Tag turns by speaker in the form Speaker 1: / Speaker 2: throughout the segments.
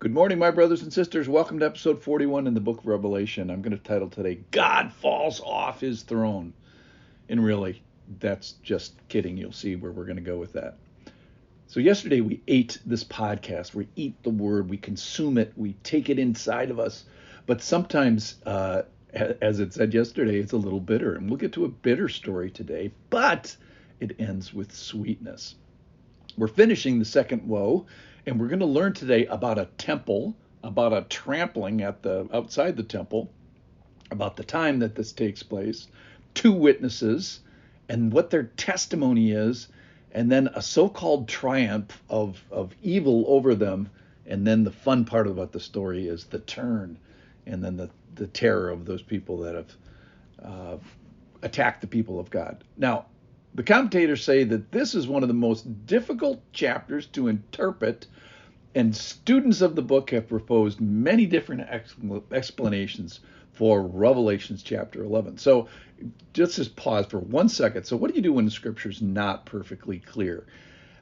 Speaker 1: Good morning, my brothers and sisters. Welcome to episode 41 in the book of Revelation. I'm going to title today, God Falls Off His Throne. And really, that's just kidding. You'll see where we're going to go with that. So, yesterday we ate this podcast. We eat the word, we consume it, we take it inside of us. But sometimes, as it said yesterday, it's a little bitter. And we'll get to a bitter story today, but it ends with sweetness. We're finishing the second woe, and we're going to learn today about a temple, about a trampling at the outside the temple, about the time that this takes place, two witnesses, and what their testimony is, and then a so-called triumph of evil over them, and then the fun part about the story is the turn, and then the terror of those people that have attacked the people of God. Now, the commentators say that this is one of the most difficult chapters to interpret, and students of the book have proposed many different explanations for Revelations chapter 11. So just pause for 1 second. So what do you do when the scripture is not perfectly clear?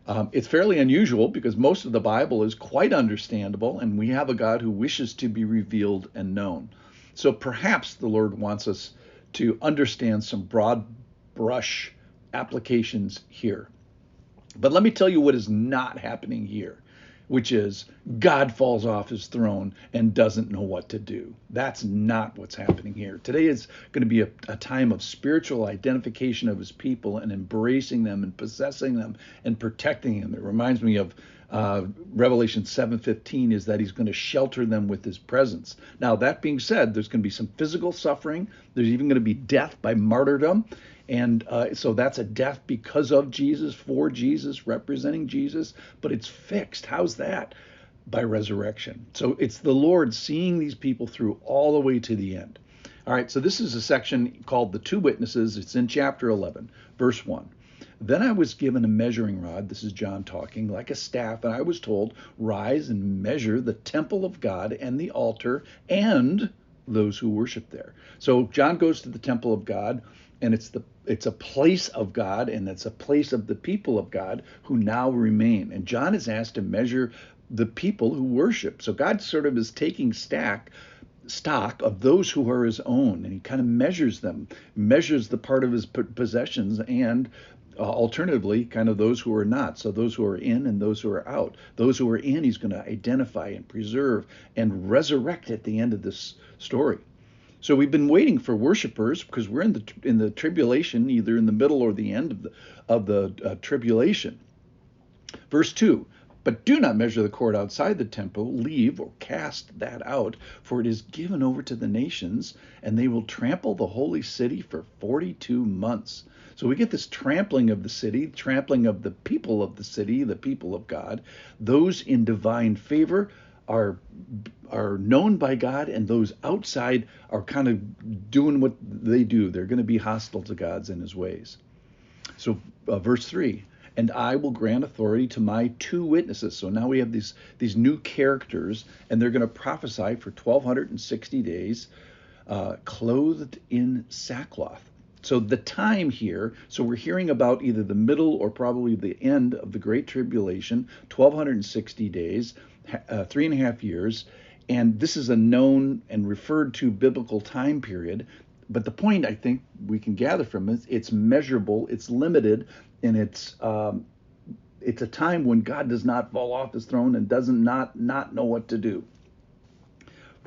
Speaker 1: It's fairly unusual because most of the Bible is quite understandable, and we have a God who wishes to be revealed and known. So perhaps the Lord wants us to understand some broad brush applications here. But let me tell you what is not happening here, which is God falls off his throne and doesn't know what to do. That's not what's happening here. Today is going to be a time of spiritual identification of his people and embracing them and possessing them and protecting them. It reminds me of Revelation 7:15 is that he's going to shelter them with his presence. Now, that being said, there's going to be some physical suffering. There's even going to be death by martyrdom. And so that's a death because of Jesus, for Jesus, representing Jesus, but it's fixed. How's that? By resurrection. So it's the Lord seeing these people through all the way to the end. All right, so this is a section called The Two Witnesses. It's in chapter 11, verse 1. Then I was given a measuring rod, this is John talking, like a staff, and I was told, rise and measure the temple of God and the altar and those who worship there. So John goes to the temple of God, and it's a place of God, and it's a place of the people of God who now remain. And John is asked to measure the people who worship. So God sort of is taking stock of those who are his own, and he kind of measures them, measures the part of his possessions, and alternatively, kind of those who are not. So those who are in and those who are out. Those who are in, he's going to identify and preserve and resurrect at the end of this story. So we've been waiting for worshipers because we're in the tribulation, either in the middle or the end of the tribulation. Verse 2. But do not measure the court outside the temple, leave or cast that out, for it is given over to the nations, and they will trample the holy city for 42 months. So we get this trampling of the city, trampling of the people of the city, the people of God. Those in divine favor are known by God, and those outside are kind of doing what they do. They're going to be hostile to God's and his ways. So verse 3. And I will grant authority to my two witnesses. So now we have these new characters, and they're going to prophesy for 1,260 days, clothed in sackcloth. So the time here, so we're hearing about either the middle or probably the end of the Great Tribulation, 1,260 days, 3.5 years. And this is a known and referred to biblical time period. But the point I think we can gather from it, it's measurable, it's limited, and it's a time when God does not fall off his throne and doesn't not know what to do.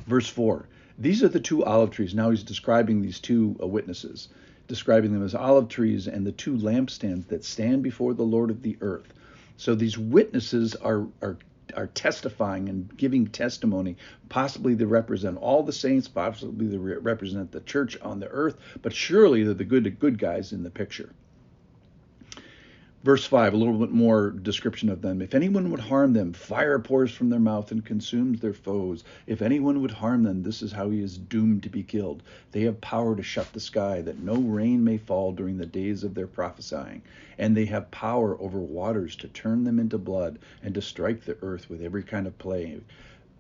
Speaker 1: Verse 4. These are the two olive trees. Now he's describing these two witnesses, describing them as olive trees and the two lampstands that stand before the Lord of the earth. So these witnesses are testifying and giving testimony. Possibly they represent all the saints, possibly they represent the church on the earth, but surely they're the good guys in the picture. Verse 5, a little bit more description of them. If anyone would harm them, fire pours from their mouth and consumes their foes. If anyone would harm them, this is how he is doomed to be killed. They have power to shut the sky, that no rain may fall during the days of their prophesying. And they have power over waters to turn them into blood and to strike the earth with every kind of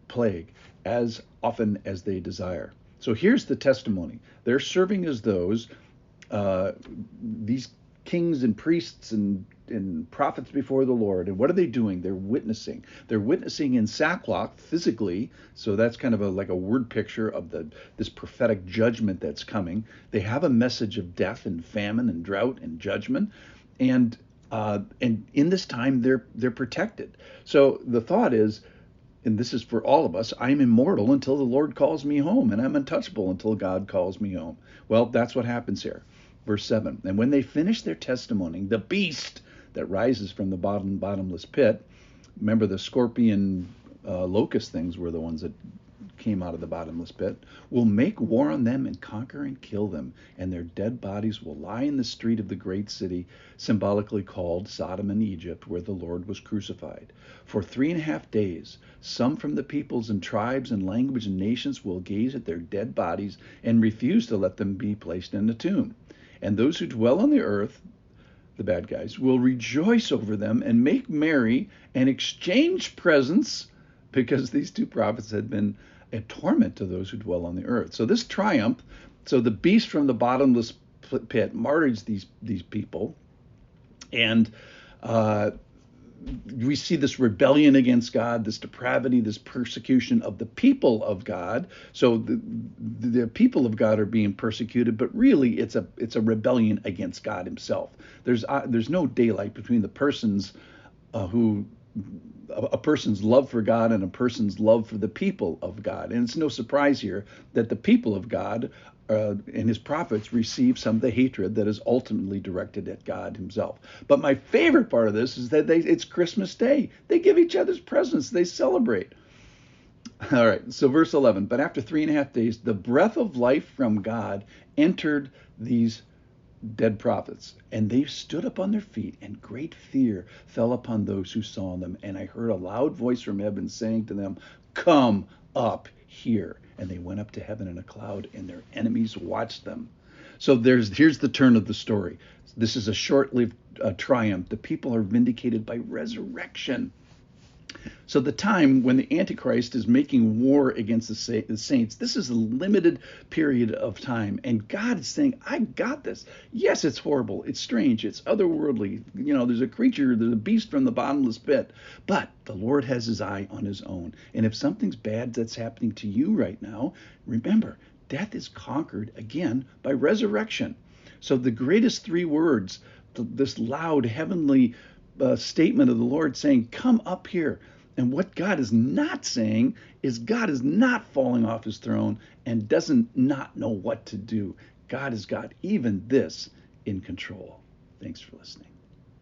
Speaker 1: plague as often as they desire. So here's the testimony. They're serving as these kings and priests and and prophets before the Lord. And what are they doing? They're witnessing. They're witnessing in sackcloth physically. So that's kind of like a word picture of this prophetic judgment that's coming. They have a message of death and famine and drought and judgment. And in this time they're protected. So the thought is, and this is for all of us, I'm immortal until the Lord calls me home, and I'm untouchable until God calls me home. Well, that's what happens here. Verse 7, and when they finish their testimony, the beast that rises from the bottomless pit, remember the scorpion locust things were the ones that came out of the bottomless pit, will make war on them and conquer and kill them, and their dead bodies will lie in the street of the great city, symbolically called Sodom and Egypt, where the Lord was crucified. For 3.5 days, some from the peoples and tribes and language and nations will gaze at their dead bodies and refuse to let them be placed in a tomb. And those who dwell on the earth, the bad guys, will rejoice over them and make merry and exchange presents, because these two prophets had been a torment to those who dwell on the earth. So this triumph, so the beast from the bottomless pit martyrs these people, and we see this rebellion against God, this depravity, this persecution of the people of God. So the people of God are being persecuted, but really it's a rebellion against God himself. There's no daylight between the persons a person's love for God and a person's love for the people of God. And it's no surprise here that the people of God and his prophets receive some of the hatred that is ultimately directed at God himself. But my favorite part of this is that it's Christmas Day. They give each other's presents. They celebrate. All right, so verse 11, but after 3.5 days, the breath of life from God entered these dead prophets, and they stood up on their feet, and great fear fell upon those who saw them. And I heard a loud voice from heaven saying to them, come up here. And they went up to heaven in a cloud, and their enemies watched them. So here's the turn of the story. This is a short-lived triumph. The people are vindicated by resurrection. So the time when the Antichrist is making war against the saints, this is a limited period of time. And God is saying, I got this. Yes, it's horrible. It's strange. It's otherworldly. There's a creature, there's a beast from the bottomless pit. But the Lord has his eye on his own. And if something's bad that's happening to you right now, remember, death is conquered again by resurrection. So the greatest 3 words, this loud heavenly statement of the Lord saying, come up here. And what God is not saying is God is not falling off his throne and doesn't not know what to do. God has got even this in control. Thanks for listening.